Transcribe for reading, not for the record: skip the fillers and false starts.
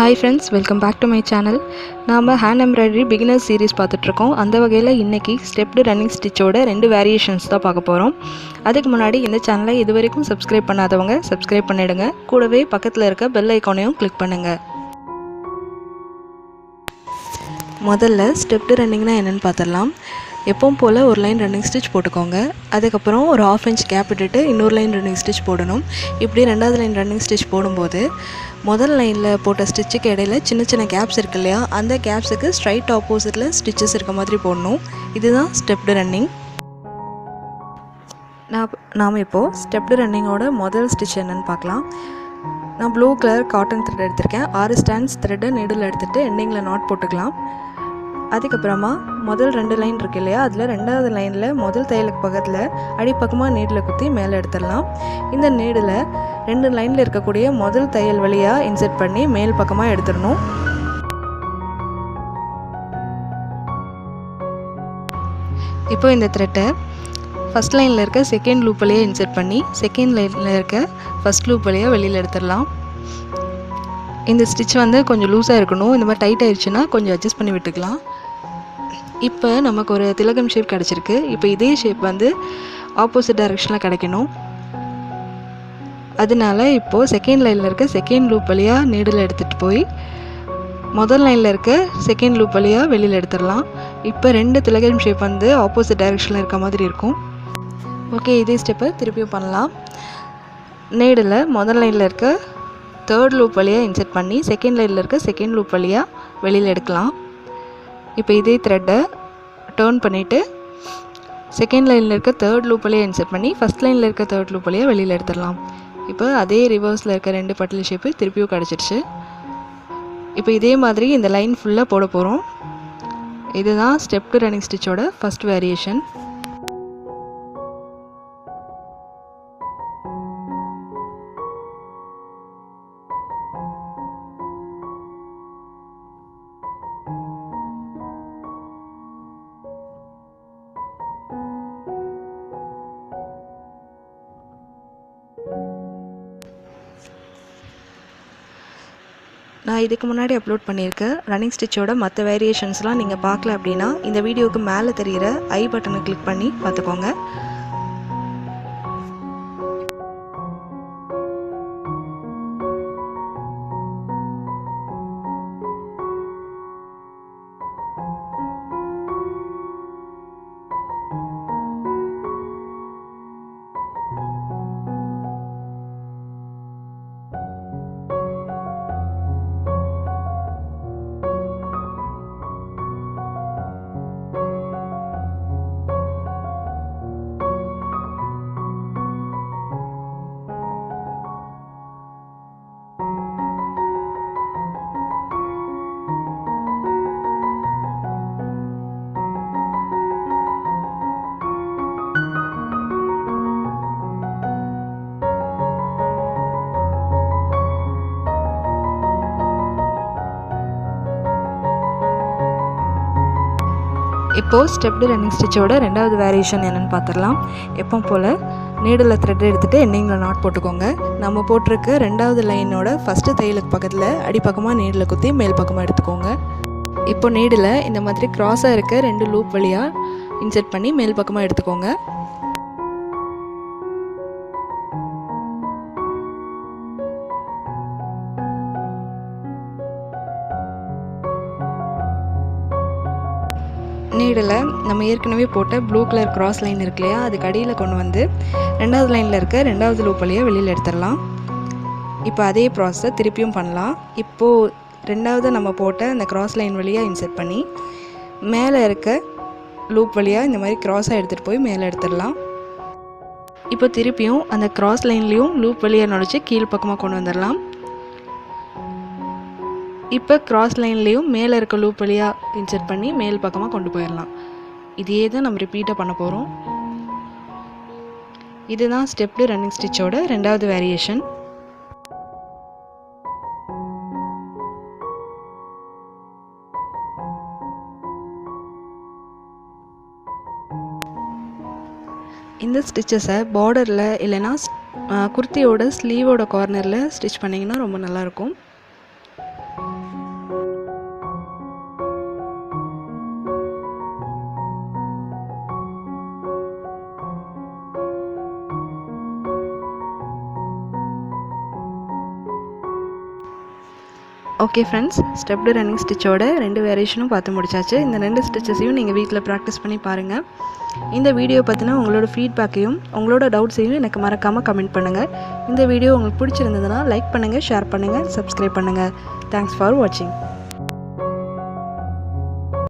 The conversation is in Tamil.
Hi friends, welcome back to my channel. நாம hand embroidery beginner series பார்த்துட்டு இருக்கோம். அந்த வகையில் இன்னைக்கு stepped running stitch ஓட ரெண்டு variations தான் பார்க்க போறோம். அதுக்கு முன்னாடி இந்த சேனலை இதுவரைக்கும் subscribe பண்ணாதவங்க subscribe பண்ணிடுங்க. கூடவே பக்கத்துல இருக்க bell icon-ஐயும் click பண்ணுங்க. முதல்ல stepped running-னா என்னன்னு பார்த்தறலாம். எப்பவும் போல ஒரு லைன் ரன்னிங் ஸ்டிச் போட்டுக்கோங்க. அதுக்கப்புறம் ஒரு 1/2 inch கேப் விட்டுட்டு இன்னொரு லைன் ரன்னிங் ஸ்டிச் போடணும். இப்படி ரெண்டாவது லைன் ரன்னிங் ஸ்டிச் போடும்போது முதல் லைனில் போட்ட ஸ்டிச்சுக்கு இடையில சின்ன சின்ன கேப்ஸ் இருக்கு இல்லையா, அந்த கேப்ஸுக்கு ஸ்ட்ரைட் ஆப்போசிட்டில் ஸ்டிச்சஸ் இருக்க மாதிரி போடணும். இதுதான் ஸ்டெப்டு ரன்னிங். நாம் இப்போது ஸ்டெப்டு ரன்னிங்கோட முதல் ஸ்டிச் என்னன்னு பார்க்கலாம். நான் ப்ளூ கலர் காட்டன் த்ரெட் எடுத்திருக்கேன். 6 ஸ்டாண்ட்ஸ் த்ரெட்டை நீடில் எடுத்துகிட்டு எண்டிங்கில் நாட் போட்டுக்கலாம். அதுக்கப்புறமா முதல் 2 லைன் இருக்கு இல்லையா, அதில் ரெண்டாவது லைனில் முதல் தையலுக்கு பக்கத்தில் அடிப்பக்கமாக நீடில் குத்தி மேலே எடுத்துடலாம். இந்த நீடில் 2 லைனில் இருக்கக்கூடிய முதல் தையல் வழியாக இன்செர்ட் பண்ணி மேல் பக்கமாக எடுத்துடணும். இப்போ இந்த த்ரெட்டை ஃபஸ்ட் லைனில் இருக்க செகண்ட் லூப் வழியாக இன்செர்ட் பண்ணி செகண்ட் லைனில் இருக்க ஃபஸ்ட் லூப் வழியாக வெளியில் எடுத்துடலாம். இந்த ஸ்டிச் கொஞ்சம் லூஸாக இருக்கணும். இந்த மாதிரி டைட் ஆயிடுச்சுன்னா கொஞ்சம் அட்ஜஸ்ட் பண்ணி விட்டுக்கலாம். இப்போ நமக்கு ஒரு திலகம் ஷேப் கிடச்சிருக்கு. இப்போ இதே ஷேப் ஆப்போசிட் டைரெக்ஷனில் கிடைக்கணும். அதனால இப்போது செகண்ட் லைனில் இருக்க செகண்ட் லூப் வழியாக நீடில் எடுத்துகிட்டு போய் முதல் லைனில் இருக்க செகண்ட் லூப் வழியாக வெளியில் எடுத்துடலாம். இப்போ 2 திலகம் ஷேப் ஆப்போசிட் டைரெக்ஷனில் இருக்க மாதிரி இருக்கும். ஓகே, இதே ஸ்டெப்பை திருப்பியும் பண்ணலாம். நீடில் முதல் லைனில் இருக்க தேர்ட் லூப் வழியாக இன்செர்ட் பண்ணி செகண்ட் லைனில் இருக்க செகண்ட் லூப் வழியாக வெளியில் எடுக்கலாம். இப்போ இதே த்ரெட்டை டர்ன் பண்ணிவிட்டு செகண்ட் லைனில் இருக்க தேர்ட் லூப் வழியாக இன்செர்ட் பண்ணி ஃபஸ்ட் லைனில் இருக்க தேர்ட் லூப் வழியாக வெளியில் எடுத்துடலாம். இப்போ அதே ரிவர்ஸில் இருக்க 2 பட்டில் ஷேப்பு திருப்பியும் கிடச்சிருச்சு. இப்போ இதே மாதிரி இந்த லைன் ஃபுல்லாக போட போகிறோம். இதுதான் ஸ்டெப்டு ரன்னிங் ஸ்டிச்சோட ஃபஸ்ட் வேரியேஷன். நான் இதுக்கு முன்னாடி அப்லோட் பண்ணியிருக்கேன் ரன்னிங் ஸ்டிச்சோட மற்ற வேரியேஷன்ஸ்லாம் நீங்கள் பார்க்கல அப்படின்னா இந்த வீடியோவுக்கு மேலே தெரிகிற ஐ பட்டனை கிளிக் பண்ணி பார்த்துக்கோங்க. இப்போது ஸ்டெப்டு ரன்னிங் ஸ்டிச்சோட ரெண்டாவது வேரியேஷன் என்னென்னு பார்த்துடலாம். எப்போ போல் நீடில் த்ரெட் எடுத்துகிட்டு எண்டிங்கில் நாட் போட்டுக்கோங்க. நம்ம போட்டிருக்க ரெண்டாவது லைனோட ஃபஸ்ட்டு தையலுக்கு பக்கத்தில் அடிப்பக்கமாக நீடில் குத்தி மேல் பக்கமாக எடுத்துக்கோங்க. இப்போ நீடில் இந்த மாதிரி க்ராஸாக இருக்க 2 லூப் வழியாக இன்செர்ட் பண்ணி மேல் பக்கமாக எடுத்துக்கோங்க. நீடில் நம்ம ஏற்கனவே போட்ட ப்ளூ கலர் கிராஸ் லைன் இருக்கு இல்லையா, அதுக்கு அடியில் கொண்டு ரெண்டாவது லைனில் இருக்க ரெண்டாவது லூப் வழியாக வெளியில் எடுத்துடலாம். இப்போ அதே ப்ராசஸை திருப்பியும் பண்ணலாம். இப்போது ரெண்டாவது நம்ம போட்ட அந்த கிராஸ் லைன் வழியாக இன்செர்ட் பண்ணி மேலே இருக்க லூப் வழியாக இந்த மாதிரி க்ராஸாக எடுத்துகிட்டு போய் மேலே எடுத்துடலாம். இப்போ திருப்பியும் அந்த கிராஸ் லைன்லேயும் லூப் வழியாக நுழைச்சி கீழ் பக்கமாக கொண்டு வந்துடலாம். இப்போ கிராஸ் லைன்லேயும் மேலே இருக்க லூப் வழியாக இன்செர்ட் பண்ணி மேல் பக்கமாக கொண்டு போயிடலாம். இதையே தான் நம்ம ரிப்பீட்டாக பண்ண போகிறோம். இதுதான் ஸ்டெப்டு ரன்னிங் ஸ்டிச்சோட ரெண்டாவது வேரியேஷன். இந்த ஸ்டிச்சஸை பார்டரில் இல்லைனா குர்த்தியோட ஸ்லீவோட கார்னரில் ஸ்டிச் பண்ணிங்கன்னா ரொம்ப நல்லாயிருக்கும். ஓகே ஃப்ரெண்ட்ஸ், ஸ்டெப்டு ரன்னிங் ஸ்டிச்சோட 2 வேரியேஷனும் பார்த்து முடிச்சாச்சு. இந்த 2 ஸ்டிச்சஸையும் நீங்கள் வீட்டில் ப்ராக்டிஸ் பண்ணி பாருங்கள். இந்த வீடியோ பற்றின உங்களோட ஃபீட்பேக்கையும் உங்களோட டவுட்ஸையும் எனக்கு மறக்காமல் கமெண்ட் பண்ணுங்கள். இந்த வீடியோ உங்களுக்கு பிடிச்சிருந்ததுன்னா லைக் பண்ணுங்கள், ஷேர் பண்ணுங்கள், சப்ஸ்கிரைப் பண்ணுங்கள். தேங்க்ஸ் ஃபார் வாட்சிங்.